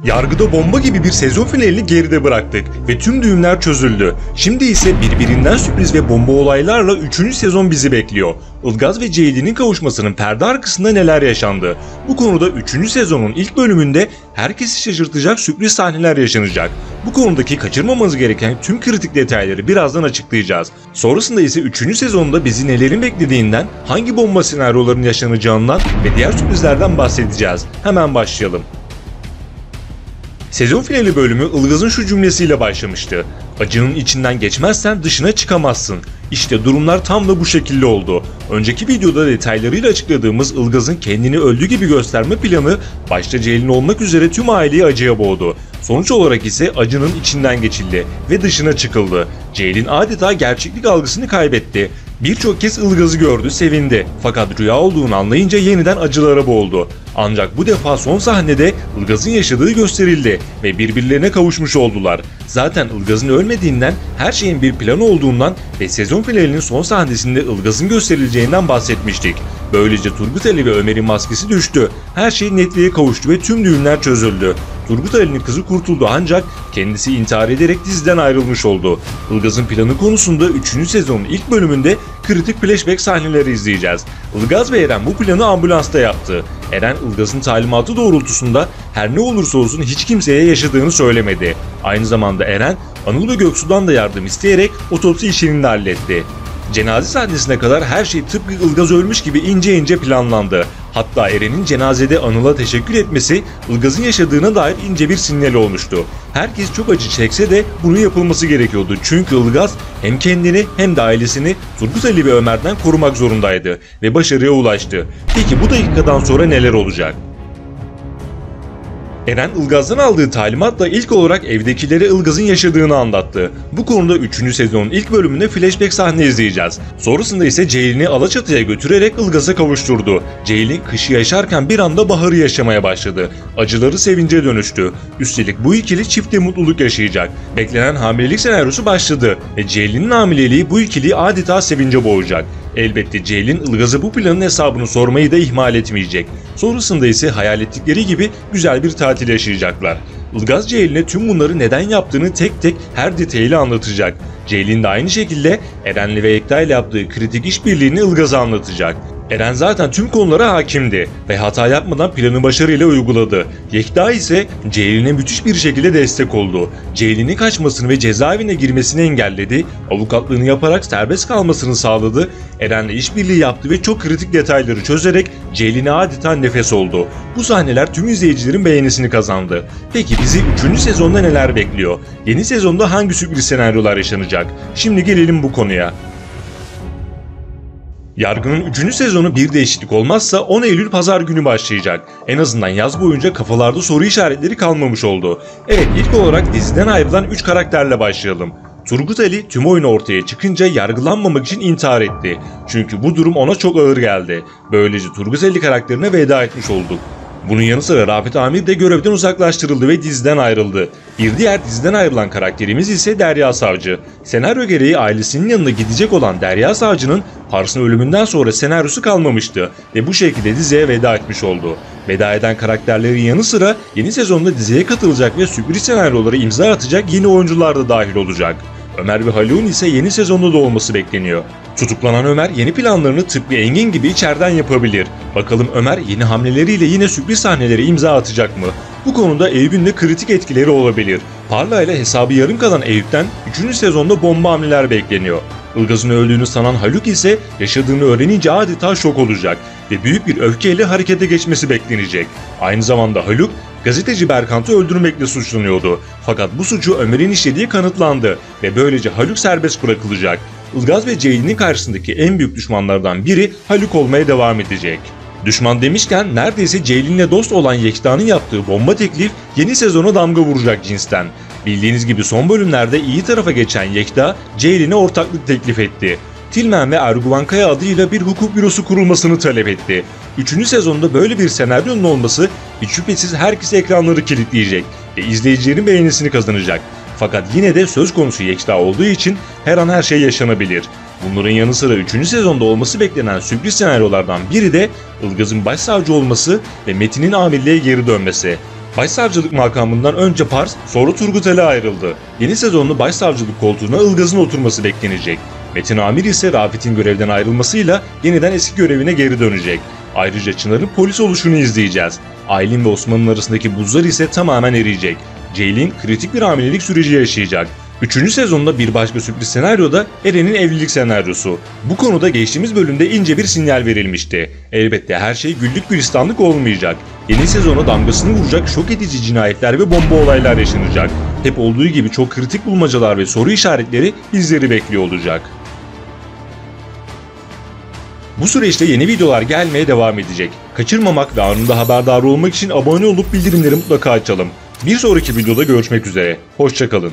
Yargıda bomba gibi bir sezon finalini geride bıraktık ve tüm düğümler çözüldü. Şimdi ise birbirinden sürpriz ve bomba olaylarla 3. sezon bizi bekliyor. Ilgaz ve Ceylin'in kavuşmasının perde arkasında neler yaşandı? Bu konuda 3. sezonun ilk bölümünde herkesi şaşırtacak sürpriz sahneler yaşanacak. Bu konudaki kaçırmamanız gereken tüm kritik detayları birazdan açıklayacağız. Sonrasında ise 3. sezonda bizi nelerin beklediğinden, hangi bomba senaryolarının yaşanacağından ve diğer sürprizlerden bahsedeceğiz. Hemen başlayalım. Sezon finali bölümü Ilgaz'ın şu cümlesiyle başlamıştı. Acının içinden geçmezsen dışına çıkamazsın. İşte durumlar tam da bu şekilde oldu. Önceki videoda detaylarıyla açıkladığımız Ilgaz'ın kendini öldü gibi gösterme planı başta Ceylin olmak üzere tüm aileyi acıya boğdu. Sonuç olarak ise acının içinden geçildi ve dışına çıkıldı. Ceylin adeta gerçeklik algısını kaybetti. Birçok kez Ilgaz'ı gördü, sevindi. Fakat rüya olduğunu anlayınca yeniden acılara boğuldu. Ancak bu defa son sahnede Ilgaz'ın yaşadığı gösterildi ve birbirlerine kavuşmuş oldular. Zaten Ilgaz'ın ölmediğinden, her şeyin bir planı olduğundan ve sezon finalinin son sahnesinde Ilgaz'ın gösterileceğinden bahsetmiştik. Böylece Turgut Ali ve Ömer'in maskesi düştü. Her şey netliğe kavuştu ve tüm düğümler çözüldü. Turgut Ali'nin kızı kurtuldu ancak kendisi intihar ederek diziden ayrılmış oldu. Ilgaz'ın planı konusunda 3. sezonun ilk bölümünde kritik flashback sahneleri izleyeceğiz. Ilgaz ve Eren bu planı ambulansta yaptı. Eren Ilgaz'ın talimatı doğrultusunda her ne olursa olsun hiç kimseye yaşadığını söylemedi. Aynı zamanda Eren, Anıl ve Göksu'dan da yardım isteyerek otopsi işini de halletti. Cenaze sahnesine kadar her şey tıpkı Ilgaz ölmüş gibi ince ince planlandı. Hatta Eren'in cenazede Anıl'a teşekkür etmesi Ilgaz'ın yaşadığına dair ince bir sinyal olmuştu. Herkes çok acı çekse de bunun yapılması gerekiyordu. Çünkü Ilgaz hem kendini hem de ailesini Turgut Ali ve Ömer'den korumak zorundaydı ve başarıya ulaştı. Peki bu dakikadan sonra neler olacak? Eren Ilgaz'dan aldığı talimatla ilk olarak evdekilere Ilgaz'ın yaşadığını anlattı. Bu konuda 3. sezonun ilk bölümünde flashback sahne izleyeceğiz. Sonrasında ise Ceylin'i Alaçatı'ya götürerek Ilgaz'a kavuşturdu. Ceylin kışı yaşarken bir anda baharı yaşamaya başladı. Acıları sevince dönüştü. Üstelik bu ikili çifte mutluluk yaşayacak. Beklenen hamilelik senaryosu başladı ve Ceylin'in hamileliği bu ikiliyi adeta sevince boğacak. Elbette Ceylin Ilgaz'a bu planın hesabını sormayı da ihmal etmeyecek. Sonrasında ise hayal ettikleri gibi güzel bir tatil yaşayacaklar. Ilgaz Ceylin'e tüm bunları neden yaptığını tek tek her detayıyla anlatacak. Ceylin de aynı şekilde Eren'le ve Yekta ile yaptığı kritik işbirliğini Ilgaz'a anlatacak. Eren zaten tüm konulara hakimdi ve hata yapmadan planı başarıyla uyguladı. Yekta ise Ceylin'e müthiş bir şekilde destek oldu. Ceylin'in kaçmasını ve cezaevine girmesini engelledi, avukatlığını yaparak serbest kalmasını sağladı, Eren'le işbirliği yaptı ve çok kritik detayları çözerek Ceylin'e adeta nefes oldu. Bu sahneler tüm izleyicilerin beğenisini kazandı. Peki bizi 3. sezonda neler bekliyor? Yeni sezonda hangi sürpriz senaryolar yaşanacak? Şimdi gelelim bu konuya. Yargı'nın 3. sezonu bir değişiklik olmazsa 10 Eylül Pazar günü başlayacak. En azından yaz boyunca kafalarda soru işaretleri kalmamış oldu. Evet, ilk olarak diziden ayrılan 3 karakterle başlayalım. Turgut Ali tüm oyunu ortaya çıkınca yargılanmamak için intihar etti. Çünkü bu durum ona çok ağır geldi. Böylece Turgut Ali karakterine veda etmiş olduk. Bunun yanı sıra Rafet Amir de görevden uzaklaştırıldı ve diziden ayrıldı. Bir diğer diziden ayrılan karakterimiz ise Derya Savcı. Senaryo gereği ailesinin yanına gidecek olan Derya Savcı'nın Pars'ın ölümünden sonra senaryosu kalmamıştı ve bu şekilde diziye veda etmiş oldu. Veda eden karakterlerin yanı sıra yeni sezonda diziye katılacak ve sürpriz senaryolara imza atacak yeni oyuncular da dahil olacak. Ömer ve Haluk'un ise yeni sezonda da olması bekleniyor. Tutuklanan Ömer yeni planlarını tıpkı Engin gibi içeriden yapabilir. Bakalım Ömer yeni hamleleriyle yine sürpriz sahnelere imza atacak mı? Bu konuda Eyüp'ün de kritik etkileri olabilir. Parla ile hesabı yarım kalan Eyüp'ten 3. sezonda bomba hamleler bekleniyor. Ilgaz'ın öldüğünü sanan Haluk ise yaşadığını öğrenince adeta şok olacak ve büyük bir öfkeyle harekete geçmesi beklenecek. Aynı zamanda Haluk, gazeteci Berkant'ı öldürmekle suçlanıyordu. Fakat bu suçu Ömer'in işlediği kanıtlandı ve böylece Haluk serbest bırakılacak. Ilgaz ve Ceylin'in karşısındaki en büyük düşmanlardan biri Haluk olmaya devam edecek. Düşman demişken neredeyse Ceylin'le dost olan Yekta'nın yaptığı bomba teklif yeni sezona damga vuracak cinsten. Bildiğiniz gibi son bölümlerde iyi tarafa geçen Yekta, Ceylin'e ortaklık teklif etti. Tilmen ve Erguvan Kaya adıyla bir hukuk bürosu kurulmasını talep etti. 3. sezonda böyle bir senaryonun olması hiç şüphesiz herkes ekranları kilitleyecek ve izleyicilerin beğenisini kazanacak. Fakat yine de söz konusu Yekta olduğu için her an her şey yaşanabilir. Bunların yanı sıra 3. sezonda olması beklenen sürpriz senaryolardan biri de Ilgaz'ın başsavcı olması ve Metin'in amirliğe geri dönmesi. Başsavcılık makamından önce Pars, sonra Turgutel'e ayrıldı. Yeni sezonda başsavcılık koltuğuna Ilgaz'ın oturması beklenecek. Metin Amir ise Rafet'in görevden ayrılmasıyla yeniden eski görevine geri dönecek. Ayrıca Çınar'ın polis oluşunu izleyeceğiz. Aylin ve Osman'ın arasındaki buzlar ise tamamen eriyecek. Ceylin kritik bir hamilelik süreci yaşayacak. 3. sezonda bir başka sürpriz senaryoda Eren'in evlilik senaryosu. Bu konuda geçtiğimiz bölümde ince bir sinyal verilmişti. Elbette her şey güllük gülistanlık olmayacak. Yeni sezona damgasını vuracak şok edici cinayetler ve bomba olaylar yaşanacak. Hep olduğu gibi çok kritik bulmacalar ve soru işaretleri bizleri bekliyor olacak. Bu süreçte yeni videolar gelmeye devam edecek. Kaçırmamak ve anında haberdar olmak için abone olup bildirimleri mutlaka açalım. Bir sonraki videoda görüşmek üzere. Hoşça kalın.